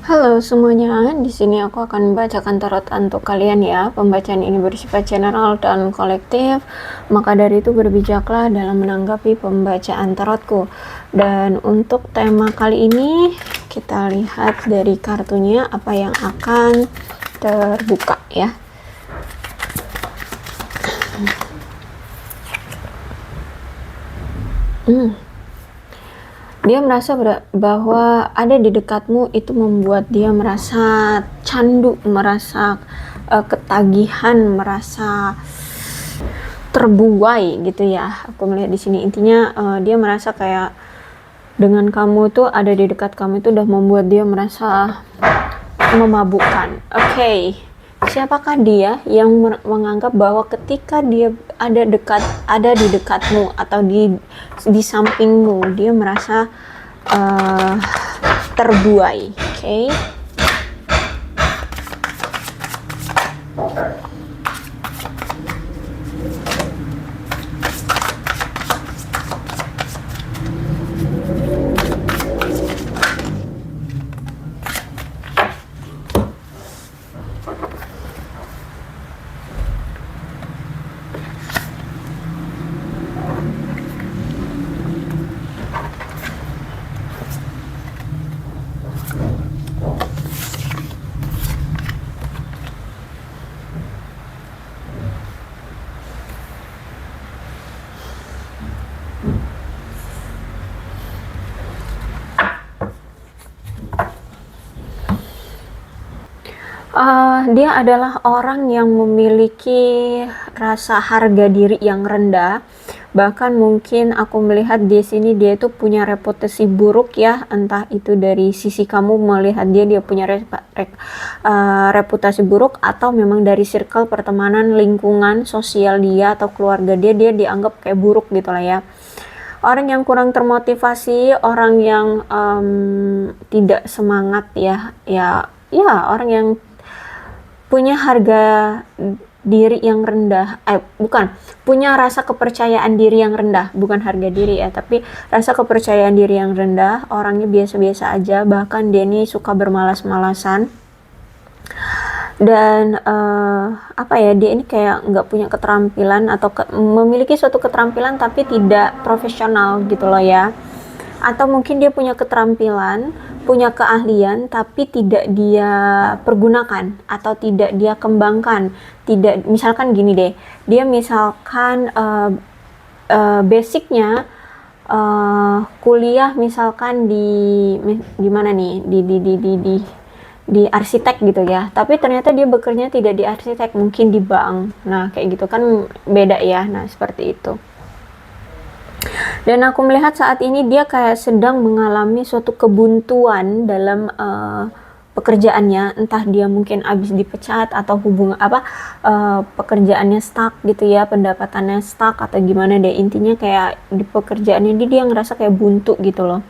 Halo semuanya, di sini aku akan membacakan tarot untuk kalian ya. Pembacaan ini bersifat general dan kolektif, maka dari itu berbijaklah dalam menanggapi pembacaan tarotku. Dan untuk tema kali ini, kita lihat dari kartunya apa yang akan terbuka ya. Dia merasa bahwa ada di dekatmu itu membuat dia merasa candu, merasa ketagihan, merasa terbuai gitu ya. Aku melihat di sini intinya dia merasa kayak dengan kamu tuh ada di dekat kamu itu udah membuat dia merasa memabukkan. Oke. Siapakah dia yang menganggap bahwa ketika dia ada di dekatmu atau di sampingmu dia merasa terbuai. Oke. Dia adalah orang yang memiliki rasa harga diri yang rendah. Bahkan mungkin aku melihat di sini dia itu punya reputasi buruk ya, entah itu dari sisi kamu melihat dia punya reputasi buruk atau memang dari circle pertemanan, lingkungan sosial dia atau keluarga dia dianggap kayak buruk gitu lah ya. Orang yang kurang termotivasi, orang yang tidak semangat ya orang yang punya harga diri yang rendah, punya rasa kepercayaan diri yang rendah, bukan harga diri ya, tapi rasa kepercayaan diri yang rendah, orangnya biasa-biasa aja, bahkan dia ini suka bermalas-malasan, dan dia ini kayak nggak punya keterampilan atau memiliki suatu keterampilan tapi tidak profesional gitu loh ya. Atau mungkin dia punya keterampilan, punya keahlian tapi tidak dia pergunakan atau tidak dia kembangkan. Tidak, misalkan gini deh, dia misalkan basicnya kuliah misalkan di mana nih, di arsitek gitu ya, tapi ternyata dia bekerja tidak di arsitek, mungkin di bank. Nah kayak gitu kan beda ya. Nah seperti itu. Dan aku melihat saat ini dia kayak sedang mengalami suatu kebuntuan dalam pekerjaannya, entah dia mungkin habis dipecat atau pekerjaannya stuck gitu ya, pendapatannya stuck atau gimana deh, intinya kayak di pekerjaannya dia ngerasa kayak buntu gitu loh.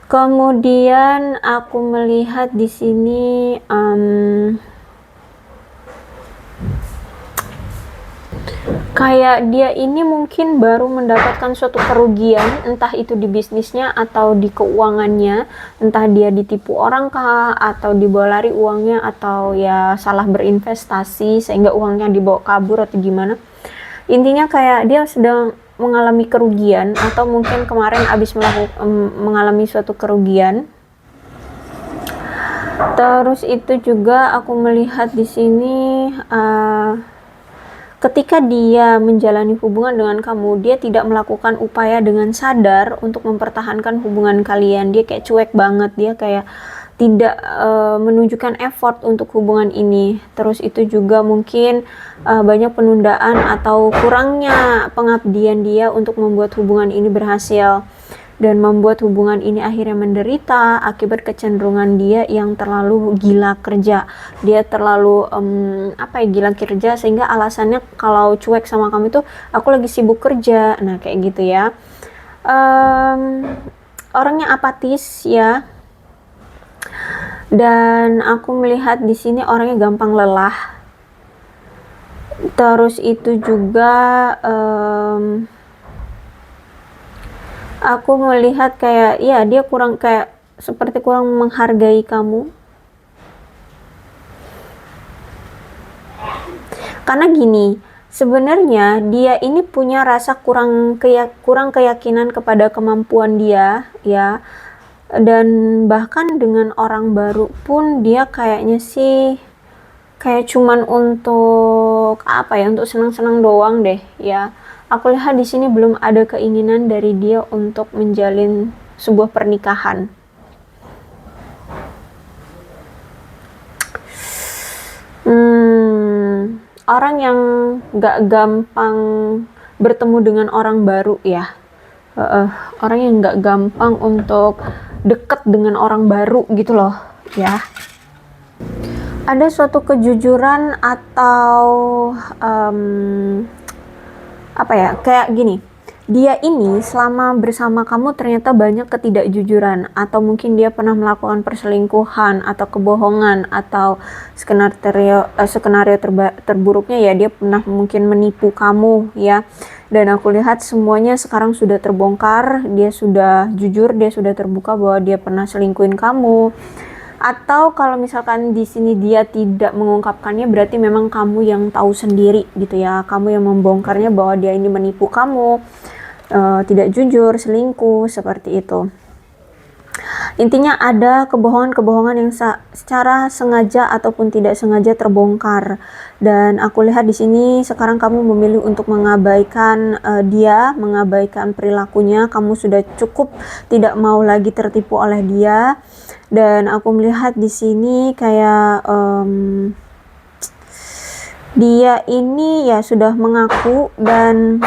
Kemudian aku melihat di sini kayak dia ini mungkin baru mendapatkan suatu kerugian, entah itu di bisnisnya atau di keuangannya, entah dia ditipu orang kah, atau dibawa lari uangnya, atau ya salah berinvestasi sehingga uangnya dibawa kabur atau gimana. Intinya kayak dia sedang mengalami kerugian, atau mungkin kemarin habis mengalami suatu kerugian. Terus itu juga aku melihat di sini ketika dia menjalani hubungan dengan kamu, dia tidak melakukan upaya dengan sadar untuk mempertahankan hubungan kalian. Dia kayak cuek banget, dia kayak tidak menunjukkan effort untuk hubungan ini. Terus itu juga mungkin banyak penundaan atau kurangnya pengabdian dia untuk membuat hubungan ini berhasil, dan membuat hubungan ini akhirnya menderita akibat kecenderungan dia yang terlalu gila kerja. Dia terlalu gila kerja, sehingga alasannya kalau cuek sama kamu itu aku lagi sibuk kerja. Nah kayak gitu ya. Orangnya apatis ya, dan aku melihat di sini orangnya gampang lelah. Terus itu juga aku melihat kayak ya dia kurang kayak seperti kurang menghargai kamu. Karena gini, sebenarnya dia ini punya rasa kurang keyakinan kepada kemampuan dia, ya. Dan bahkan dengan orang baru pun dia kayaknya sih kayak cuman untuk apa ya, untuk senang-senang doang deh, ya. Aku lihat di sini belum ada keinginan dari dia untuk menjalin sebuah pernikahan. Orang yang gak gampang bertemu dengan orang baru ya. Orang yang gak gampang untuk deket dengan orang baru gitu loh, ya. Ada suatu kejujuran atau apa ya, kayak gini, dia ini selama bersama kamu ternyata banyak ketidakjujuran, atau mungkin dia pernah melakukan perselingkuhan atau kebohongan, atau skenario terburuknya ya dia pernah mungkin menipu kamu, ya. Dan aku lihat semuanya sekarang sudah terbongkar, dia sudah jujur, dia sudah terbuka bahwa dia pernah selingkuhin kamu. Atau kalau misalkan di sini dia tidak mengungkapkannya, berarti memang kamu yang tahu sendiri gitu ya, kamu yang membongkarnya bahwa dia ini menipu kamu, tidak jujur, selingkuh, seperti itu. Intinya ada kebohongan-kebohongan yang secara sengaja ataupun tidak sengaja terbongkar. Dan aku lihat di sini sekarang kamu memilih untuk mengabaikan dia, mengabaikan perilakunya. Kamu sudah cukup tidak mau lagi tertipu oleh dia. Dan aku melihat di sini kayak dia ini ya sudah mengaku, dan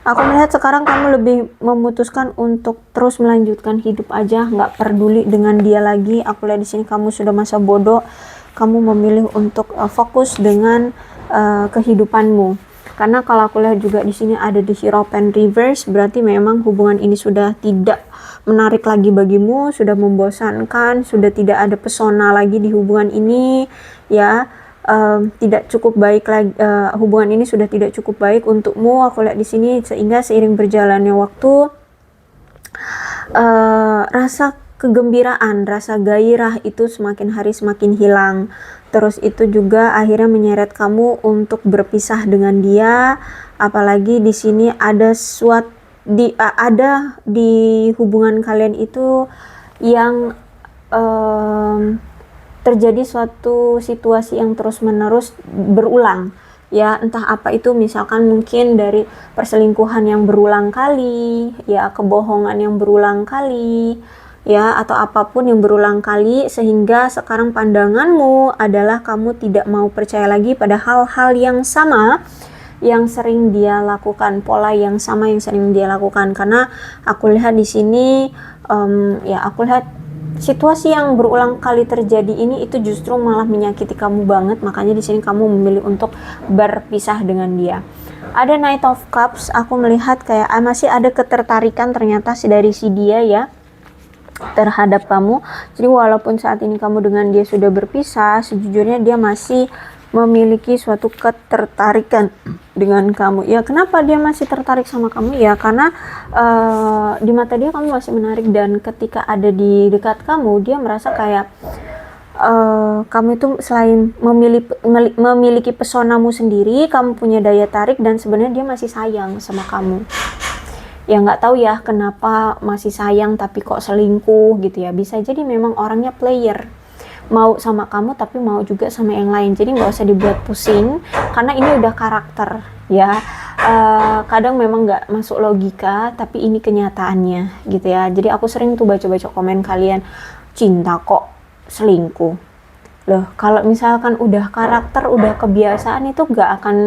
aku melihat sekarang kamu lebih memutuskan untuk terus melanjutkan hidup aja, nggak peduli dengan dia lagi. Aku lihat di sini kamu sudah masa bodoh, kamu memilih untuk fokus dengan kehidupanmu. Karena kalau aku lihat juga di sini ada the Hierophant reverse, berarti memang hubungan ini sudah tidak menarik lagi bagimu, sudah membosankan, sudah tidak ada pesona lagi di hubungan ini, ya. Tidak cukup baik lagi, hubungan ini sudah tidak cukup baik untukmu, aku lihat di sini. Sehingga seiring berjalannya waktu, rasa kegembiraan, rasa gairah itu semakin hari semakin hilang. Terus itu juga akhirnya menyeret kamu untuk berpisah dengan dia. Apalagi di sini ada ada di hubungan kalian itu yang terjadi suatu situasi yang terus-menerus berulang, ya. Entah apa itu, misalkan mungkin dari perselingkuhan yang berulang kali, ya, kebohongan yang berulang kali, ya, atau apapun yang berulang kali, sehingga sekarang pandanganmu adalah kamu tidak mau percaya lagi pada hal-hal yang sama yang sering dia lakukan, pola yang sama yang sering dia lakukan. Karena aku lihat di sini, ya, aku lihat situasi yang berulang kali terjadi ini itu justru malah menyakiti kamu banget. Makanya di sini kamu memilih untuk berpisah dengan dia. Ada Knight of Cups, aku melihat kayak masih ada ketertarikan ternyata dari si dia, ya, terhadap kamu. Jadi walaupun saat ini kamu dengan dia sudah berpisah, sejujurnya dia masih memiliki suatu ketertarikan dengan kamu. Ya, kenapa dia masih tertarik sama kamu? Ya, karena di mata dia kamu masih menarik, dan ketika ada di dekat kamu, dia merasa kayak kamu itu selain memiliki pesonamu sendiri, kamu punya daya tarik, dan sebenarnya dia masih sayang sama kamu. Ya, nggak tahu ya kenapa masih sayang tapi kok selingkuh gitu ya. Bisa jadi memang orangnya player, mau sama kamu tapi mau juga sama yang lain. Jadi nggak usah dibuat pusing, karena ini udah karakter, ya. Kadang memang nggak masuk logika, tapi ini kenyataannya gitu ya. Jadi aku sering tuh baca-baca komen kalian, cinta kok selingkuh. Loh, kalau misalkan udah karakter, udah kebiasaan, itu nggak akan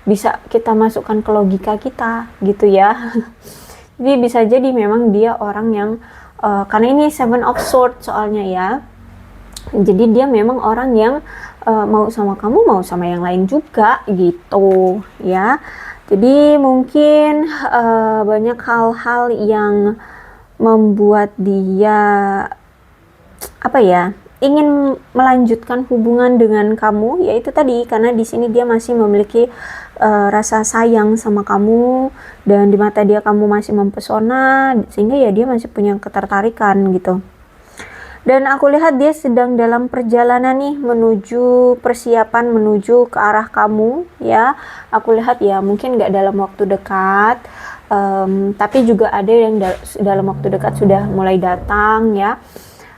bisa kita masukkan ke logika kita gitu ya. Jadi bisa jadi memang dia orang yang karena ini Seven of Swords soalnya, ya. Jadi dia memang orang yang mau sama kamu, mau sama yang lain juga gitu, ya. Jadi mungkin banyak hal-hal yang membuat dia apa ya, ingin melanjutkan hubungan dengan kamu, yaitu tadi karena di sini dia masih memiliki rasa sayang sama kamu, dan di mata dia kamu masih mempesona, sehingga ya dia masih punya ketertarikan gitu. Dan aku lihat dia sedang dalam perjalanan nih menuju persiapan menuju ke arah kamu ya. Aku lihat ya mungkin nggak dalam waktu dekat, tapi juga ada yang dalam waktu dekat sudah mulai datang ya.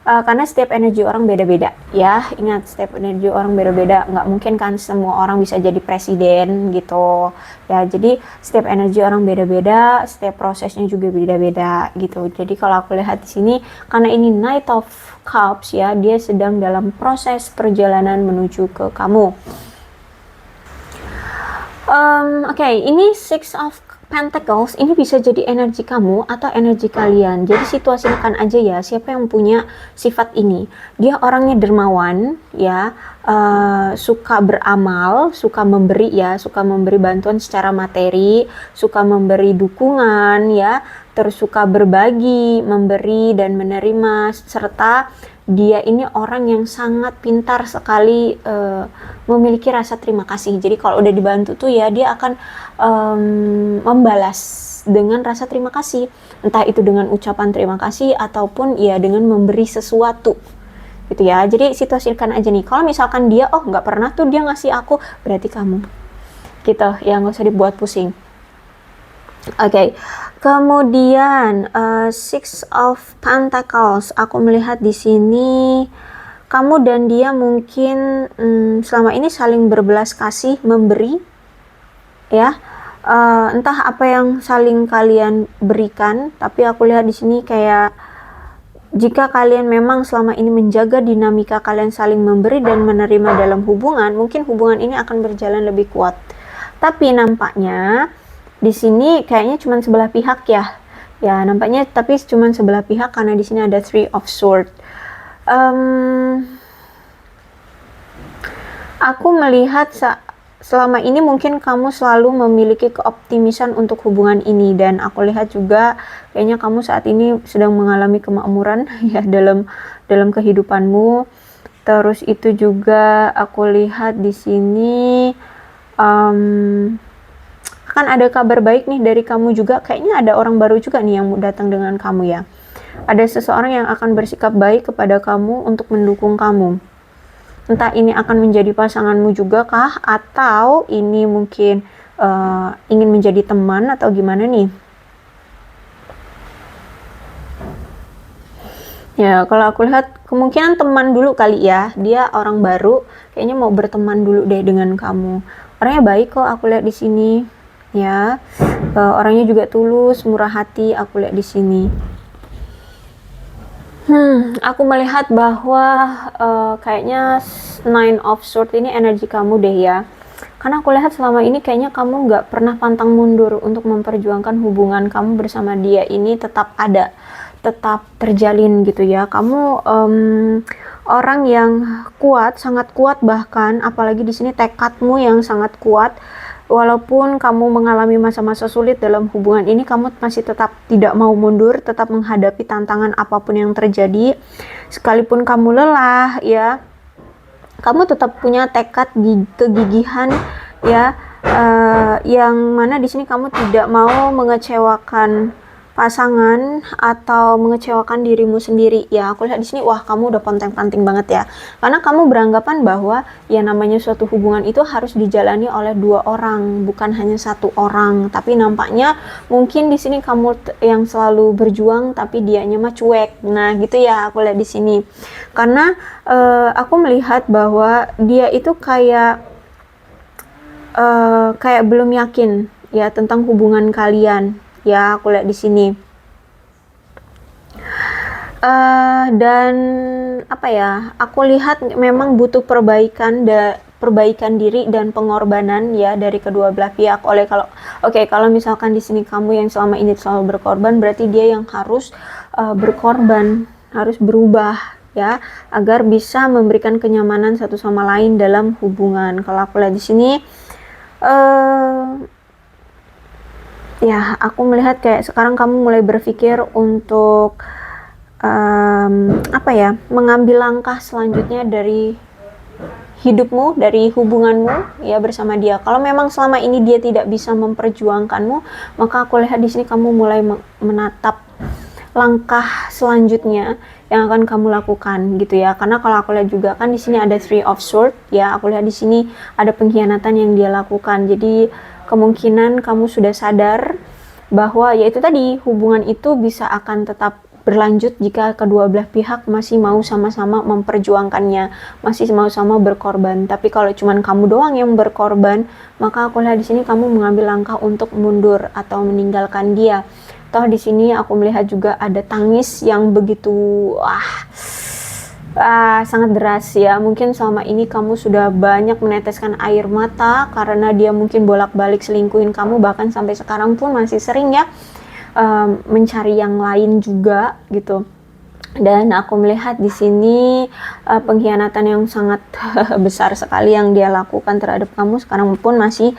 Karena setiap energi orang beda-beda ya, ingat setiap energi orang beda-beda, nggak mungkin kan semua orang bisa jadi presiden gitu ya. Jadi setiap energi orang beda-beda, setiap prosesnya juga beda-beda gitu. Jadi kalau aku lihat di sini karena ini Knight of Cups ya, dia sedang dalam proses perjalanan menuju ke kamu. Oke, ini Six of Pentacles ini bisa jadi energi kamu atau energi kalian. Jadi situasikan aja ya, siapa yang punya sifat ini. Dia orangnya dermawan ya, suka beramal, suka memberi ya, suka memberi bantuan secara materi, suka memberi dukungan ya, terus suka berbagi, memberi dan menerima, serta dia ini orang yang sangat pintar sekali memiliki rasa terima kasih. Jadi kalau udah dibantu tuh ya dia akan membalas dengan rasa terima kasih, entah itu dengan ucapan terima kasih ataupun ya dengan memberi sesuatu gitu ya. Jadi situasikan aja nih, kalau misalkan dia nggak pernah tuh dia ngasih aku, berarti kamu gitu ya, nggak usah dibuat pusing. Oke, kemudian Six of Pentacles, aku melihat di sini kamu dan dia mungkin selama ini saling berbelas kasih, memberi ya, entah apa yang saling kalian berikan, tapi aku lihat di sini kayak jika kalian memang selama ini menjaga dinamika kalian saling memberi dan menerima dalam hubungan, mungkin hubungan ini akan berjalan lebih kuat. Tapi nampaknya di sini kayaknya cuma sebelah pihak ya. Ya, nampaknya tapi cuma sebelah pihak karena di sini ada Three of Swords. Aku melihat selama ini mungkin kamu selalu memiliki keoptimisan untuk hubungan ini, dan aku lihat juga kayaknya kamu saat ini sedang mengalami kemakmuran ya dalam kehidupanmu. Terus itu juga aku lihat di sini akan ada kabar baik nih dari kamu juga. Kayaknya ada orang baru juga nih yang datang dengan kamu ya. Ada seseorang yang akan bersikap baik kepada kamu untuk mendukung kamu. Entah ini akan menjadi pasanganmu juga kah, atau ini mungkin ingin menjadi teman atau gimana nih. Ya, kalau aku lihat kemungkinan teman dulu kali ya. Dia orang baru, kayaknya mau berteman dulu deh dengan kamu. Orangnya baik kok aku lihat di sini. Ya, orangnya juga tulus, murah hati aku lihat di sini. Aku melihat bahwa kayaknya Nine of Swords ini energi kamu deh ya. Karena aku lihat selama ini kayaknya kamu nggak pernah pantang mundur untuk memperjuangkan hubungan kamu bersama dia ini tetap ada, tetap terjalin gitu ya. Kamu orang yang kuat, sangat kuat bahkan, apalagi di sini tekadmu yang sangat kuat. Walaupun kamu mengalami masa-masa sulit dalam hubungan ini, kamu masih tetap tidak mau mundur, tetap menghadapi tantangan apapun yang terjadi. Sekalipun kamu lelah ya, kamu tetap punya tekad, kegigihan ya, yang mana di sini kamu tidak mau mengecewakan pasangan atau mengecewakan dirimu sendiri ya. Aku lihat di sini, wah kamu udah ponteng-panting banget ya, karena kamu beranggapan bahwa ya namanya suatu hubungan itu harus dijalani oleh dua orang, bukan hanya satu orang. Tapi nampaknya mungkin di sini kamu yang selalu berjuang tapi dianya mah cuek. Nah gitu ya aku lihat di sini, karena aku melihat bahwa dia itu kayak belum yakin ya tentang hubungan kalian. Ya, aku lihat di sini. Dan apa ya? Aku lihat memang butuh perbaikan diri dan pengorbanan ya dari kedua belah pihak. Kalau misalkan di sini kamu yang selama ini selalu berkorban, berarti dia yang harus berkorban, harus berubah ya, agar bisa memberikan kenyamanan satu sama lain dalam hubungan. Kalau aku lihat di sini ya, aku melihat kayak sekarang kamu mulai berpikir untuk apa ya, mengambil langkah selanjutnya dari hidupmu, dari hubunganmu ya bersama dia. Kalau memang selama ini dia tidak bisa memperjuangkanmu, maka aku lihat di sini kamu mulai menatap langkah selanjutnya yang akan kamu lakukan gitu ya. Karena kalau aku lihat juga kan di sini ada Three of Swords ya. Aku lihat di sini ada pengkhianatan yang dia lakukan. Jadi kemungkinan kamu sudah sadar bahwa yaitu tadi hubungan itu bisa akan tetap berlanjut jika kedua belah pihak masih mau sama-sama memperjuangkannya, masih mau sama berkorban. Tapi kalau cuman kamu doang yang berkorban, maka aku lihat di sini kamu mengambil langkah untuk mundur atau meninggalkan dia. Toh di sini aku melihat juga ada tangis yang begitu sangat deras ya. Mungkin selama ini kamu sudah banyak meneteskan air mata karena dia mungkin bolak-balik selingkuhin kamu, bahkan sampai sekarang pun masih sering ya mencari yang lain juga gitu. Dan aku melihat di sini pengkhianatan yang sangat besar sekali yang dia lakukan terhadap kamu. Sekarang pun masih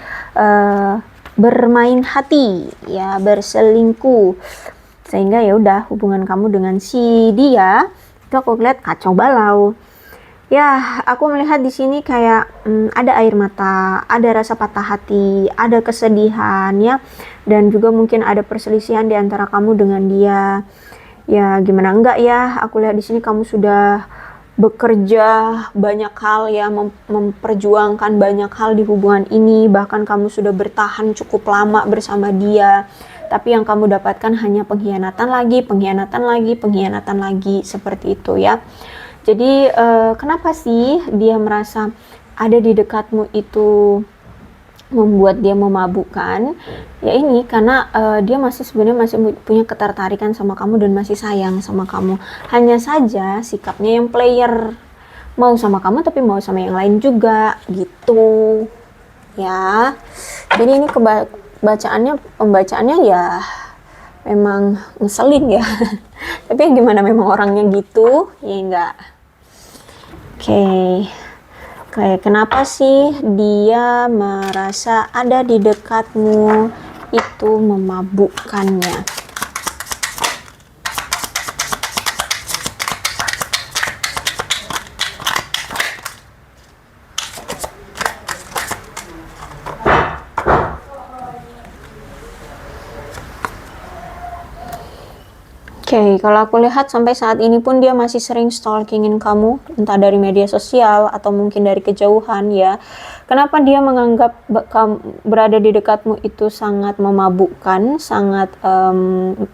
bermain hati ya, berselingkuh, sehingga ya udah hubungan kamu dengan si dia itu aku lihat kacau balau. Ya, aku melihat di sini kayak ada air mata, ada rasa patah hati, ada kesedihan ya, dan juga mungkin ada perselisihan di antara kamu dengan dia. Ya, gimana enggak ya? Aku lihat di sini kamu sudah bekerja banyak hal ya, memperjuangkan banyak hal di hubungan ini, bahkan kamu sudah bertahan cukup lama bersama dia. Tapi yang kamu dapatkan hanya pengkhianatan lagi, seperti itu ya. Jadi kenapa sih dia merasa ada di dekatmu itu membuat dia memabukkan? Ya ini karena dia sebenarnya masih punya ketertarikan sama kamu dan masih sayang sama kamu. Hanya saja sikapnya yang player, mau sama kamu tapi mau sama yang lain juga gitu ya. Jadi ini pembacaannya ya memang ngeselin ya. Tapi gimana, memang orangnya gitu ya enggak. Oke, kenapa sih dia merasa ada di dekatmu itu memabukkannya? Oke, kalau aku lihat sampai saat ini pun dia masih sering stalkingin kamu, entah dari media sosial atau mungkin dari kejauhan ya. Kenapa dia menganggap berada di dekatmu itu sangat memabukkan, sangat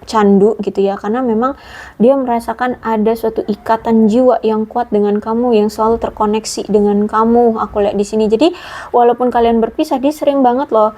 candu gitu ya? Karena memang dia merasakan ada suatu ikatan jiwa yang kuat dengan kamu, yang selalu terkoneksi dengan kamu. Aku lihat di sini. Jadi walaupun kalian berpisah, dia sering banget loh,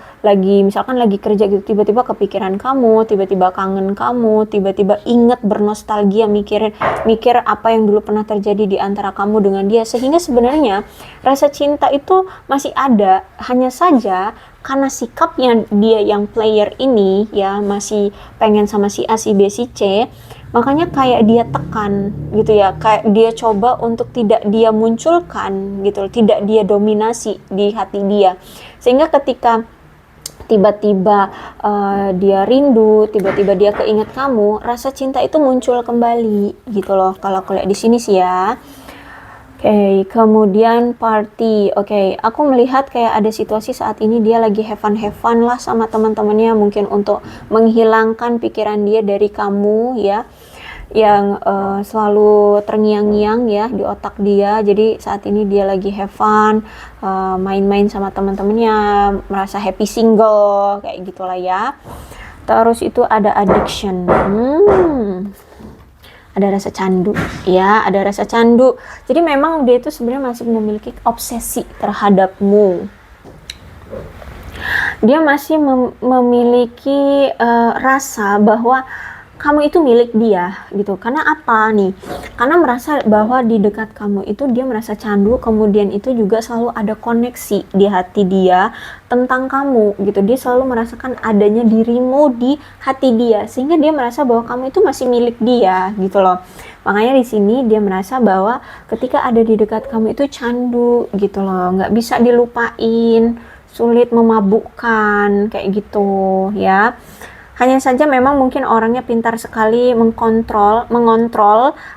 misalkan lagi kerja gitu, tiba-tiba kepikiran kamu, tiba-tiba kangen kamu, tiba-tiba inget bernostalgia, mikir apa yang dulu pernah terjadi di antara kamu dengan dia, sehingga sebenarnya rasa cinta itu masih ada, hanya saja karena sikapnya dia yang player ini ya, masih pengen sama si A, si B, si C, makanya kayak dia tekan gitu ya, kayak dia coba untuk tidak dia munculkan gitu, tidak dia dominasi di hati dia, sehingga ketika tiba-tiba dia rindu, tiba-tiba dia keinget kamu, rasa cinta itu muncul kembali gitu loh. Kalau aku lihat di sini sih ya. Oke, kemudian party. Oke, aku melihat kayak ada situasi saat ini dia lagi have fun lah sama teman-temannya, mungkin untuk menghilangkan pikiran dia dari kamu ya, yang selalu terngiang-ngiang ya di otak dia. Jadi saat ini dia lagi have fun, main-main sama teman-temannya, merasa happy single kayak gitulah ya. Terus itu ada addiction, ada rasa candu ya, ada rasa candu. Jadi memang dia itu sebenarnya masih memiliki obsesi terhadapmu. Dia masih memiliki rasa bahwa kamu itu milik dia gitu. Karena apa nih? Karena merasa bahwa di dekat kamu itu dia merasa candu, kemudian itu juga selalu ada koneksi di hati dia tentang kamu gitu. Dia selalu merasakan adanya dirimu di hati dia, sehingga dia merasa bahwa kamu itu masih milik dia gitu loh. Makanya di sini dia merasa bahwa ketika ada di dekat kamu itu candu gitu loh, nggak bisa dilupain, sulit memabukkan kayak gitu ya. Hanya saja memang mungkin orangnya pintar sekali mengontrol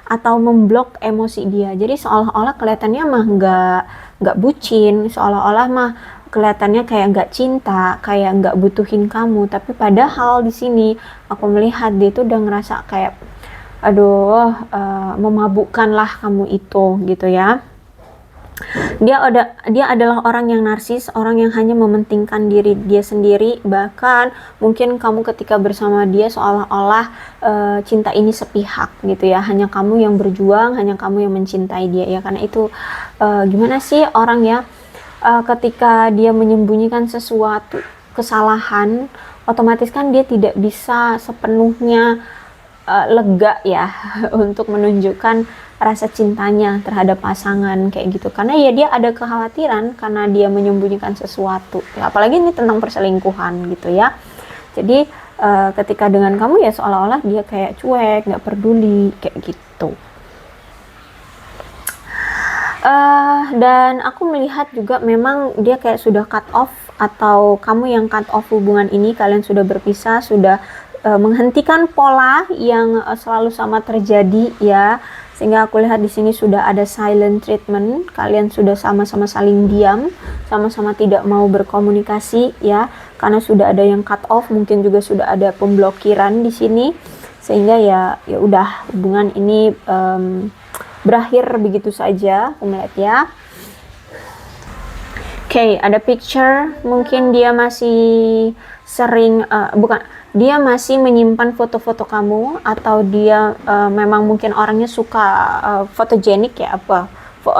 atau memblok emosi dia. Jadi seolah-olah kelihatannya mah nggak bucin, seolah-olah mah kelihatannya kayak nggak cinta, kayak nggak butuhin kamu. Tapi padahal di sini aku melihat dia tuh udah ngerasa kayak, aduh, memabukkan lah kamu itu, gitu ya. Dia adalah orang yang narsis, orang yang hanya mementingkan diri dia sendiri. Bahkan mungkin kamu ketika bersama dia seolah-olah cinta ini sepihak gitu ya, hanya kamu yang berjuang, hanya kamu yang mencintai dia ya. Karena itu gimana sih orang ya, ketika dia menyembunyikan sesuatu kesalahan, otomatis kan dia tidak bisa sepenuhnya lega ya untuk menunjukkan rasa cintanya terhadap pasangan kayak gitu, karena ya dia ada kekhawatiran karena dia menyembunyikan sesuatu ya, apalagi ini tentang perselingkuhan gitu ya. Jadi ketika dengan kamu ya seolah-olah dia kayak cuek, nggak peduli kayak gitu. Dan aku melihat juga memang dia kayak sudah cut off, atau kamu yang cut off hubungan ini, kalian sudah berpisah, sudah menghentikan pola yang selalu sama terjadi ya. Sehingga aku lihat di sini sudah ada silent treatment, kalian sudah sama-sama saling diam, sama-sama tidak mau berkomunikasi ya, karena sudah ada yang cut off, mungkin juga sudah ada pemblokiran di sini, sehingga ya udah hubungan ini berakhir begitu saja, aku melihat ya. Oke, ada picture, mungkin dia masih sering dia masih menyimpan foto-foto kamu, atau dia memang mungkin orangnya suka fotogenik ya,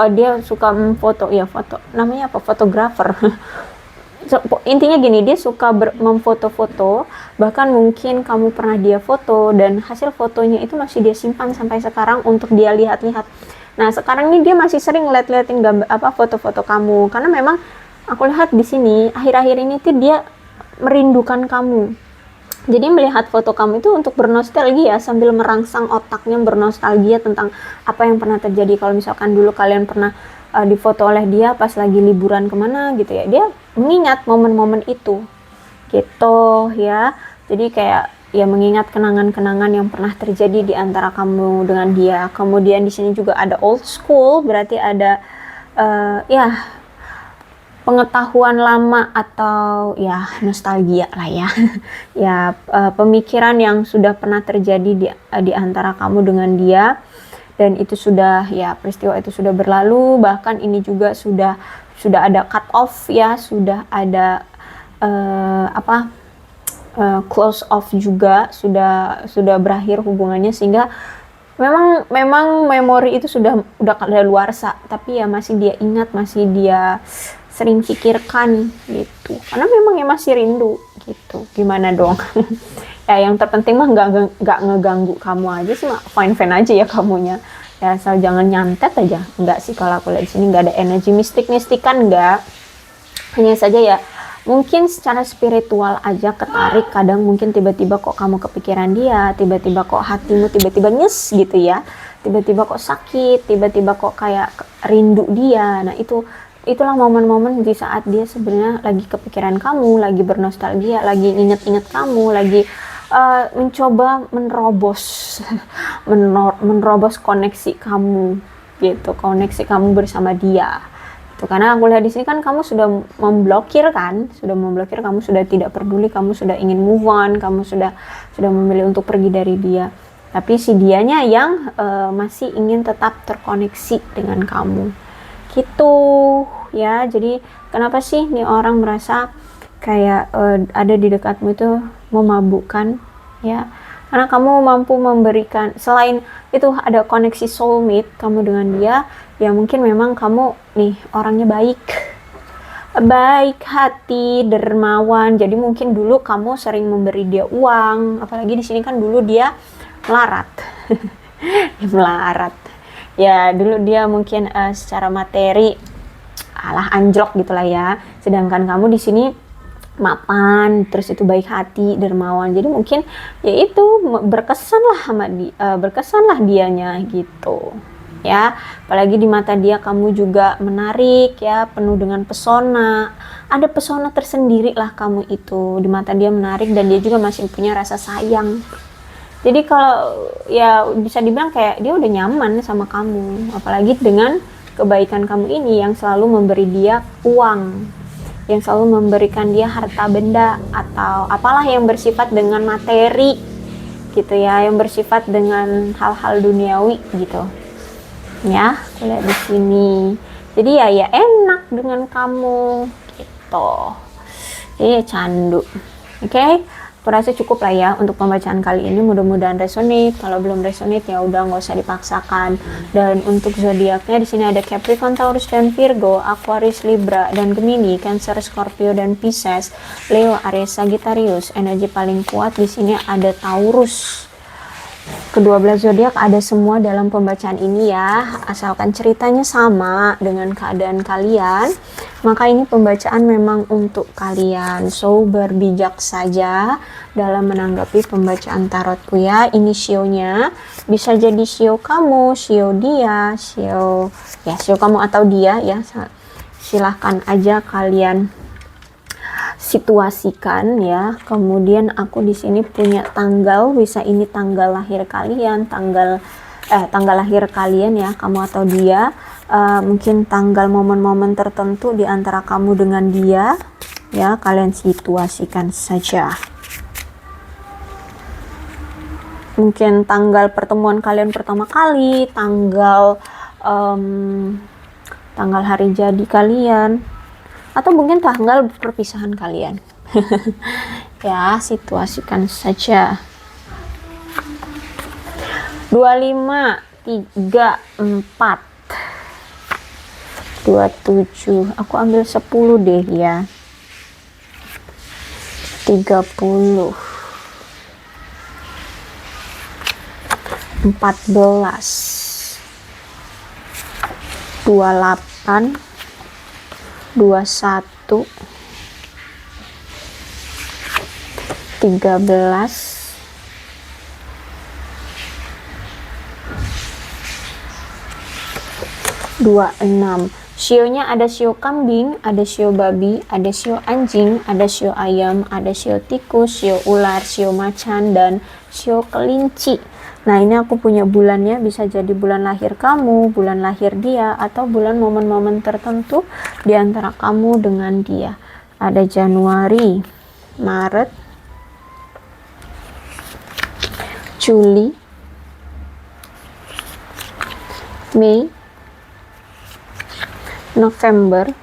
dia suka foto ya, foto namanya apa, fotografer. So, intinya gini, dia suka memfoto-foto, bahkan mungkin kamu pernah dia foto dan hasil fotonya itu masih dia simpan sampai sekarang untuk dia lihat-lihat. Nah sekarang ini dia masih sering lihat-lihatin foto-foto kamu, karena memang aku lihat di sini akhir-akhir ini tuh dia merindukan kamu. Jadi melihat foto kamu itu untuk bernostalgia, sambil merangsang otaknya bernostalgia tentang apa yang pernah terjadi. Kalau misalkan dulu kalian pernah difoto oleh dia pas lagi liburan kemana gitu ya, dia mengingat momen-momen itu gitu ya. Jadi kayak ya mengingat kenangan-kenangan yang pernah terjadi di antara kamu dengan dia. Kemudian di sini juga ada old school, berarti ada ya pengetahuan lama atau ya nostalgia lah ya. Ya pemikiran yang sudah pernah terjadi di antara kamu dengan dia, dan itu sudah ya, peristiwa itu sudah berlalu. Bahkan ini juga sudah ada cut off ya, sudah ada close off juga, sudah berakhir hubungannya, sehingga memang memori itu udah kadaluarsa, tapi ya masih dia ingat, masih dia sering pikirkan gitu, karena memang ya masih rindu gitu. Gimana dong? Ya yang terpenting mah nggak ngeganggu kamu aja sih, fine aja ya kamunya ya, asal jangan nyantet aja. Enggak sih, kalau aku lihat di sini nggak ada energi mistik-mistikan, enggak. Hanya saja ya mungkin secara spiritual aja ketarik, kadang mungkin tiba-tiba kok kamu kepikiran dia, tiba-tiba kok hatimu tiba-tiba nyes gitu ya, tiba-tiba kok sakit, tiba-tiba kok kayak rindu dia. Nah itulah momen-momen di saat dia sebenarnya lagi kepikiran kamu, lagi bernostalgia, lagi inget-inget kamu, lagi mencoba menerobos koneksi kamu gitu, koneksi kamu bersama dia. Itu karena aku lihat di sini kan kamu sudah memblokir, kamu sudah tidak peduli, kamu sudah ingin move on, kamu sudah memilih untuk pergi dari dia. Tapi si dianya yang masih ingin tetap terkoneksi dengan kamu. Gitu ya. Jadi kenapa sih nih orang merasa kayak ada di dekatmu itu memabukkan ya, karena kamu mampu memberikan, selain itu ada koneksi soulmate kamu dengan dia ya. Mungkin memang kamu nih orangnya baik hati, dermawan. Jadi mungkin dulu kamu sering memberi dia uang, apalagi di sini kan dulu dia melarat. Melarat ya, dulu dia mungkin secara materi anjlok gitulah ya, sedangkan kamu di sini mapan, terus itu baik hati, dermawan. Jadi mungkin ya itu berkesan lah dianya gitu. ya. Apalagi di mata dia kamu juga menarik ya, penuh dengan pesona. Ada pesona tersendiri lah kamu itu, di mata dia menarik dan dia juga masih punya rasa sayang. Jadi kalau ya bisa dibilang kayak dia udah nyaman sama kamu, apalagi dengan kebaikan kamu ini yang selalu memberi dia uang, yang selalu memberikan dia harta benda atau apalah yang bersifat dengan materi gitu ya, yang bersifat dengan hal-hal duniawi gitu. Ya, lihat di sini. Jadi ya enak dengan kamu gitu. Jadi candu. Oke? Aku rasa cukup lah ya untuk pembacaan kali ini, mudah-mudahan resonate. Kalau belum resonate ya udah nggak usah dipaksakan. Dan untuk zodiaknya di sini ada Capricorn, Taurus dan Virgo, Aquarius, Libra dan Gemini, Cancer, Scorpio dan Pisces, Leo, Aries, Sagittarius. Energi paling kuat di sini ada Taurus. Kedua belas zodiak ada semua dalam pembacaan ini ya, asalkan ceritanya sama dengan keadaan kalian, maka ini pembacaan memang untuk kalian. So berbijak saja dalam menanggapi pembacaan tarotku ya. Ini sionya bisa jadi sio kamu, sio dia, sio kamu atau dia ya. Silahkan aja kalian situasikan ya. Kemudian aku di sini punya tanggal, bisa ini tanggal lahir kalian, tanggal lahir kalian ya, kamu atau dia. Mungkin tanggal momen-momen tertentu di antara kamu dengan dia ya, kalian situasikan saja. Mungkin tanggal pertemuan kalian pertama kali, tanggal hari jadi kalian, atau mungkin tanggal perpisahan kalian. Ya, situasikan saja. 25, 34, 27. Aku ambil 10 deh ya. 30, 14, 28, 21, 13, 26. Sionya ada sio kambing, ada sio babi, ada sio anjing, ada sio ayam, ada sio tikus, sio ular, sio macan, dan sio kelinci. Nah, ini aku punya bulannya, bisa jadi bulan lahir kamu, bulan lahir dia, atau bulan momen-momen tertentu di antara kamu dengan dia. Ada Januari, Maret, Juli, Mei, November,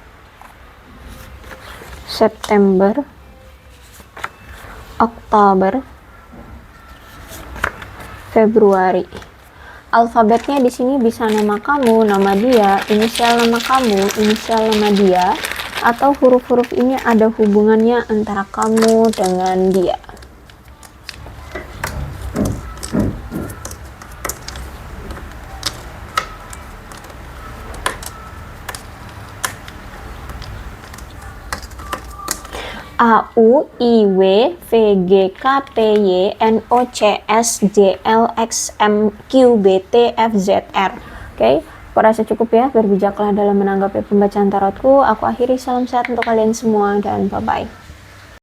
September, Oktober, Februari. Alfabetnya di sini bisa nama kamu, nama dia, inisial nama kamu, inisial nama dia, atau huruf-huruf ini ada hubungannya antara kamu dengan dia. A, U, I, W, V, G, K, P, Y, N, O, C, S, J, L, X, M, Q, B, T, F, Z, R. Oke, aku rasa cukup ya, berbijaklah dalam menanggapi pembacaan tarotku. Aku akhiri, salam sehat untuk kalian semua dan bye-bye.